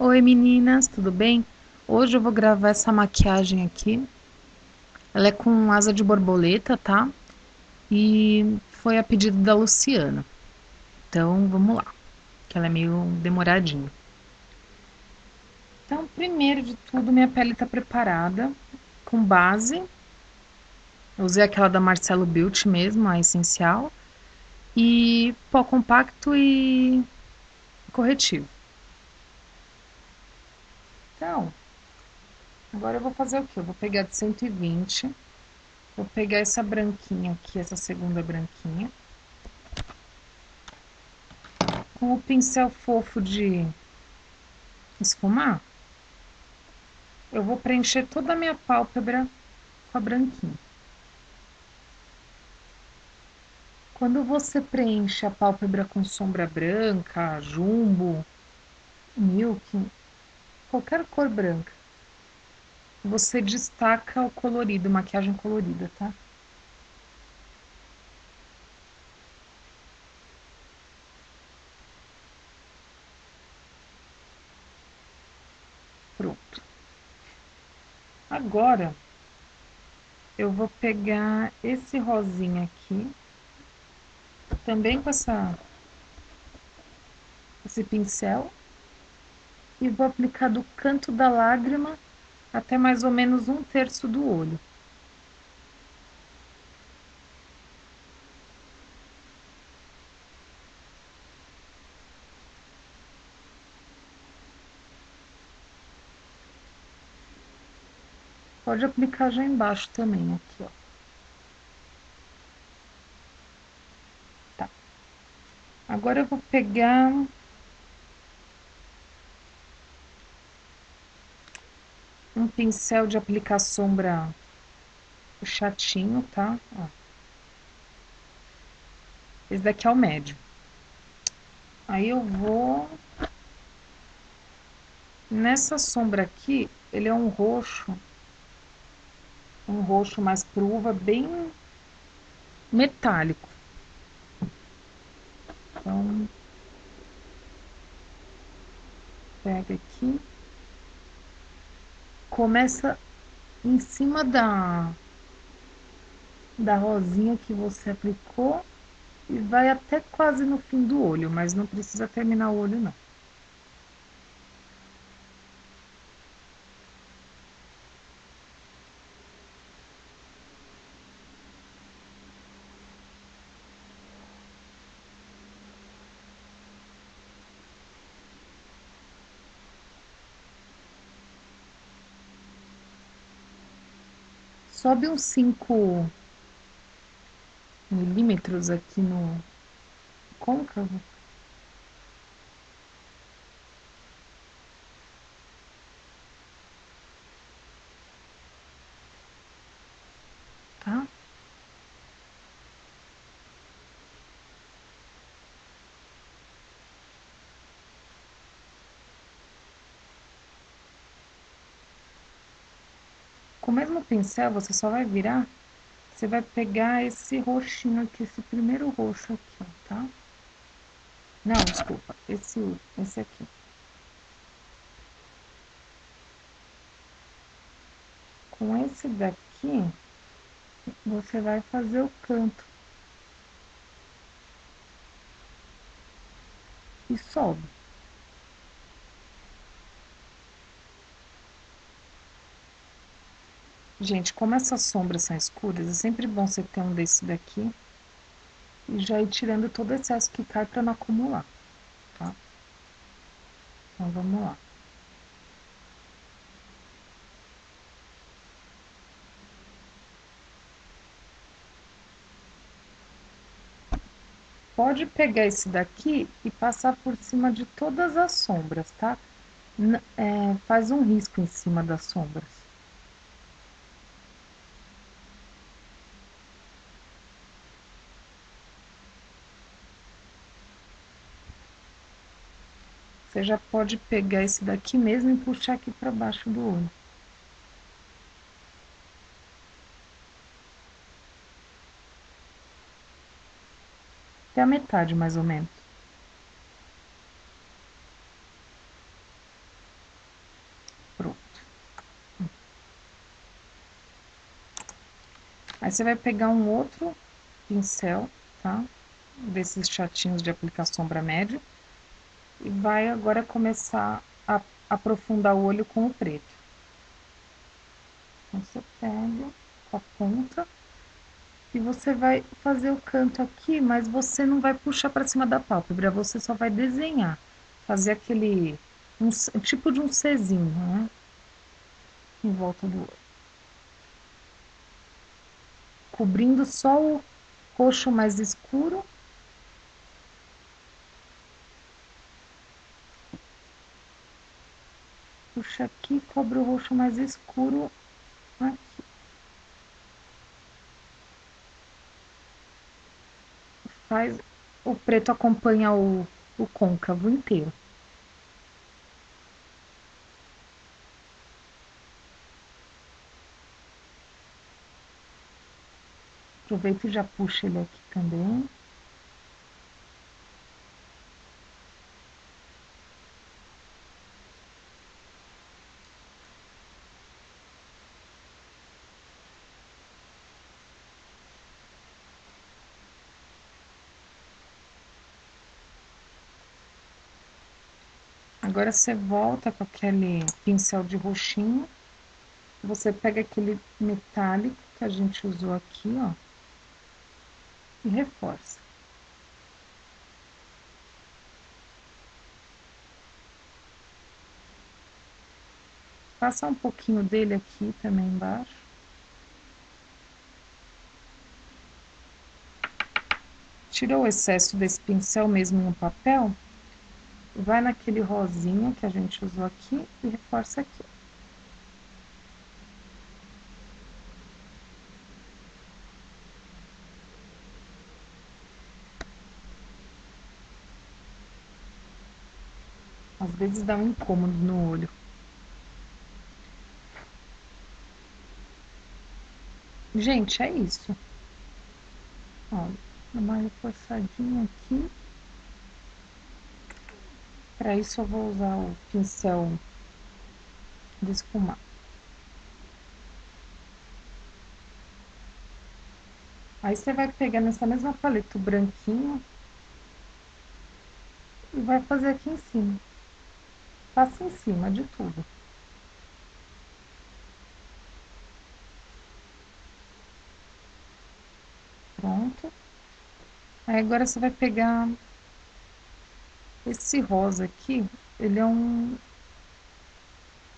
Oi meninas, tudo bem? Hoje eu vou gravar essa maquiagem aqui. Ela é com asa de borboleta, tá? E foi a pedido da Luciana. Então vamos lá, que ela é meio demoradinha. Então, primeiro de tudo, minha pele tá preparada com base. Eu usei aquela da Marcelo Beauty mesmo, a essencial. E pó compacto e corretivo. Então, agora eu vou fazer o quê? Eu vou pegar de 120. Vou pegar essa branquinha aqui, essa segunda branquinha. Com o pincel fofo de esfumar, eu vou preencher toda a minha pálpebra com a branquinha. Quando você preenche a pálpebra com sombra branca, jumbo, milk, qualquer cor branca, você destaca o colorido, maquiagem colorida, tá? Pronto. Agora, eu vou pegar esse rosinha aqui, também com esse pincel, e vou aplicar do canto da lágrima até mais ou menos 1/3 do olho. Pode aplicar já embaixo também, aqui, ó. Tá. Agora eu vou pegar um pincel de aplicar sombra chatinho, tá? Ó. Esse daqui é o médio. Aí eu vou... Nessa sombra aqui, ele é um roxo mais pro uva, bem metálico. Então, pega aqui. Começa em cima da rosinha que você aplicou e vai até quase no fim do olho, mas não precisa terminar o olho, não. Sobe uns 5 milímetros aqui no côncavo. Tá? Com o mesmo pincel, você só vai virar, você vai pegar esse roxinho aqui, esse primeiro roxo aqui, ó, tá? Não, desculpa, esse aqui. Com esse daqui, você vai fazer o canto. E sobe. Gente, como essas sombras são escuras, é sempre bom você ter um desse daqui e já ir tirando todo o excesso que cai pra não acumular, tá? Então, vamos lá. Pode pegar esse daqui e passar por cima de todas as sombras, tá? Faz um risco em cima das sombras. Você já pode pegar esse daqui mesmo e puxar aqui para baixo do olho. Até a metade, mais ou menos. você vai pegar um outro pincel, tá? Desses chatinhos de aplicar sombra média. E vai agora começar a aprofundar o olho com o preto. Então, você pega com a ponta e você vai fazer o canto aqui, mas você não vai puxar para cima da pálpebra, você só vai desenhar. Fazer aquele, tipo de um Czinho, né? Em volta do olho. Cobrindo só o roxo mais escuro. Puxa aqui, cobre o roxo mais escuro aqui. Faz o preto acompanha o côncavo inteiro. Aproveita e já puxa ele aqui também. Agora você volta com aquele pincel de roxinho. Você pega aquele metálico que a gente usou aqui, ó, e reforça. Passa um pouquinho dele aqui também embaixo. Tira o excesso desse pincel mesmo no papel. Vai naquele rosinha que a gente usou aqui e reforça aqui. Às vezes dá um incômodo no olho. Gente, é isso. Ó, dá uma reforçadinha aqui. Para isso eu vou usar o pincel de esfumar. Aí você vai pegar nessa mesma paleta o branquinho e vai fazer aqui em cima. Passa em cima de tudo. Pronto. Aí agora você vai pegar esse rosa aqui, ele é um...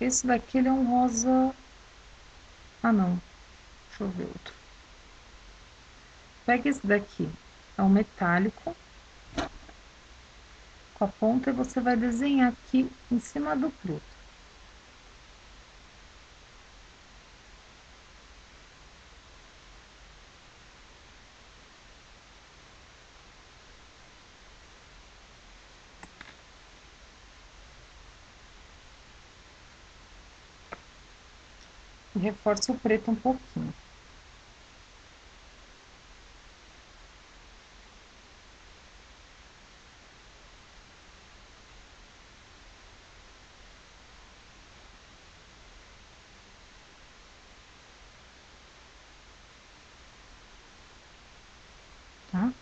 Esse daqui ele é um rosa... Ah, não. Deixa eu ver outro. Pega esse daqui, é um metálico. Com a ponta e você vai desenhar aqui em cima do preto. E reforça o preto um pouquinho. Tá?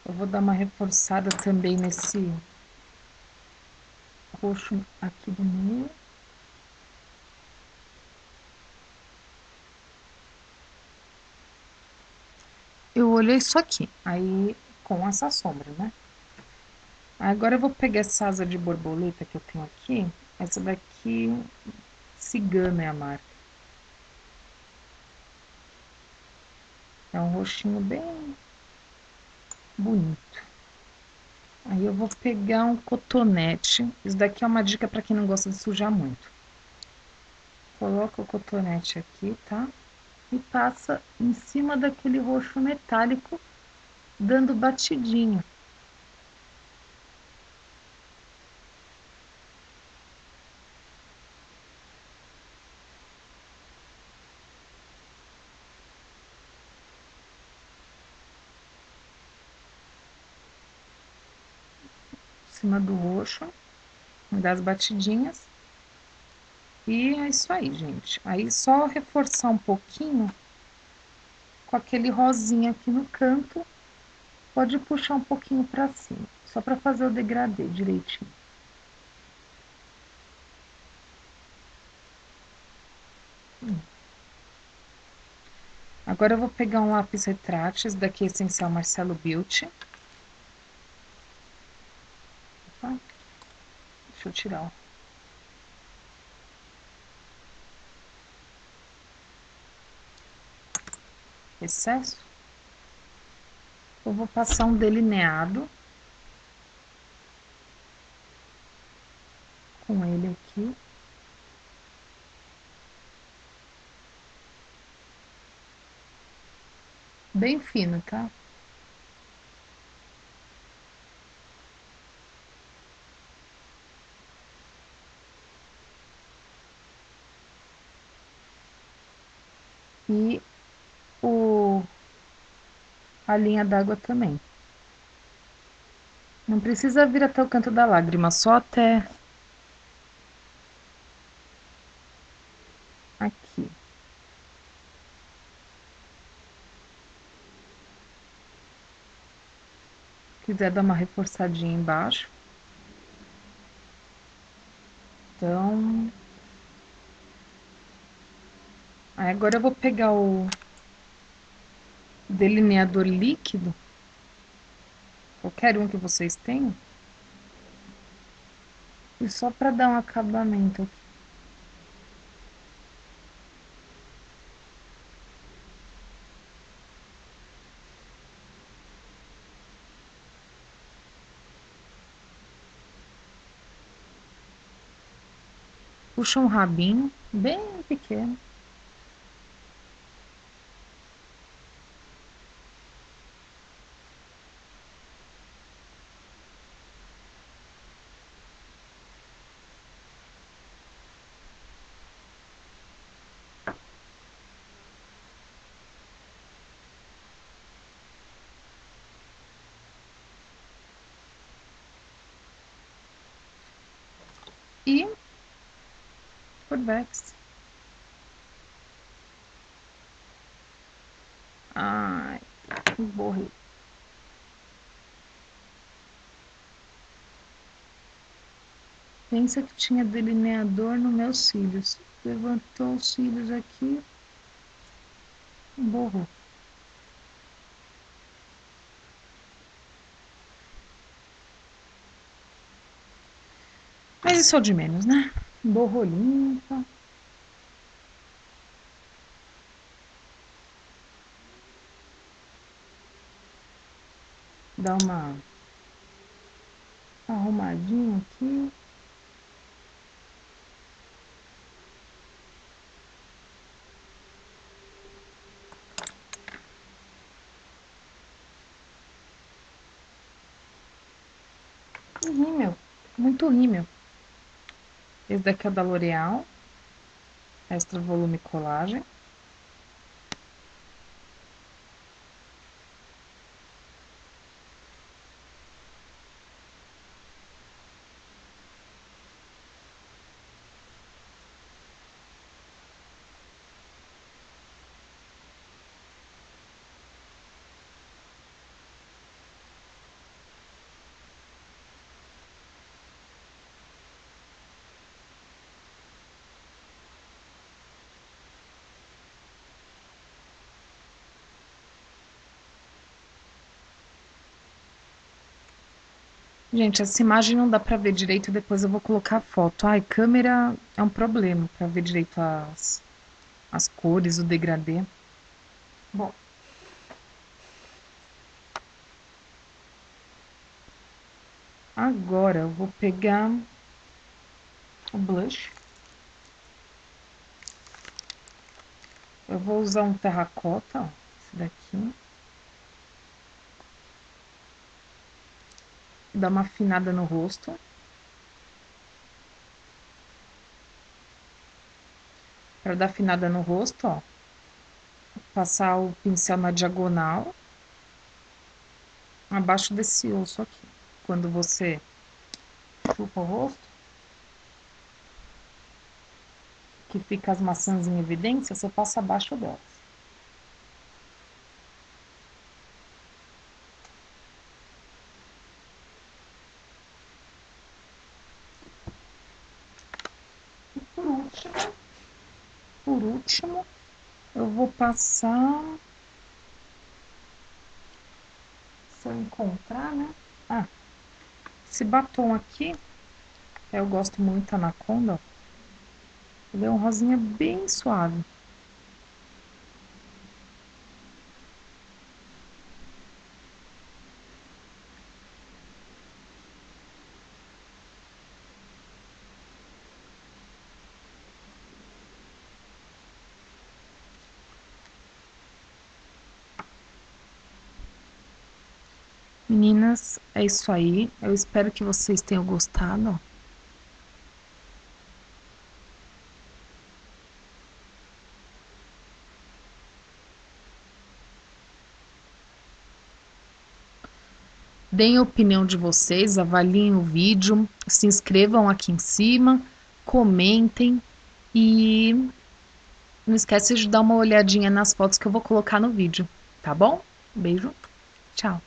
Eu vou dar uma reforçada também nesse roxo aqui do meio. Eu olhei isso aqui, aí com essa sombra, né? Agora eu vou pegar essa asa de borboleta que eu tenho aqui. Essa daqui, Cigana é a marca. É um roxinho bem bonito. Aí eu vou pegar um cotonete. Isso daqui é uma dica para quem não gosta de sujar muito. Coloca o cotonete aqui, tá? E passa em cima daquele roxo metálico, dando batidinha. Em cima do roxo, das batidinhas. E é isso aí, gente. Aí só reforçar um pouquinho com aquele rosinha aqui no canto. Pode puxar um pouquinho pra cima, só pra fazer o degradê direitinho. Agora eu vou pegar um lápis retrato, esse daqui é Essencial Marcelo Beauty. Tá? Deixa eu tirar, ó. Excesso. Eu vou passar um delineado com ele aqui. Bem fino, tá? E a linha d'água também. Não precisa vir até o canto da lágrima, só até aqui. Se quiser dar uma reforçadinha embaixo. Então, aí agora eu vou pegar o delineador líquido, qualquer um que vocês tenham, e só para dar um acabamento aqui. Puxa um rabinho bem pequeno. E Curvex. Ai, borrei. Pensa que tinha delineador nos meus cílios. Levantou os cílios aqui, borrou. Mas isso é o de menos, né? Borrou limpa. Dá uma arrumadinha aqui. Rímel, muito rímel. Esse daqui é da L'Oreal, Extra Volume Colagem. Gente, essa imagem não dá pra ver direito, depois eu vou colocar a foto. Ai, câmera é um problema pra ver direito as cores, o degradê. Bom, agora eu vou pegar o blush. Eu vou usar um terracota, ó, esse daqui. Dar uma afinada no rosto. Para dar afinada no rosto, ó. Passar o pincel na diagonal. Abaixo desse osso aqui. Quando você chupa o rosto. que fica as maçãs em evidência, você passa abaixo delas. E por último, eu vou passar, se eu encontrar, né? Ah, esse batom aqui, eu gosto muito Anaconda, ó. Ele é um rosinha bem suave. Meninas, é isso aí. Eu espero que vocês tenham gostado, ó. Deem a opinião de vocês, avaliem o vídeo, se inscrevam aqui em cima, comentem e não esquece de dar uma olhadinha nas fotos que eu vou colocar no vídeo, tá bom? Beijo, tchau!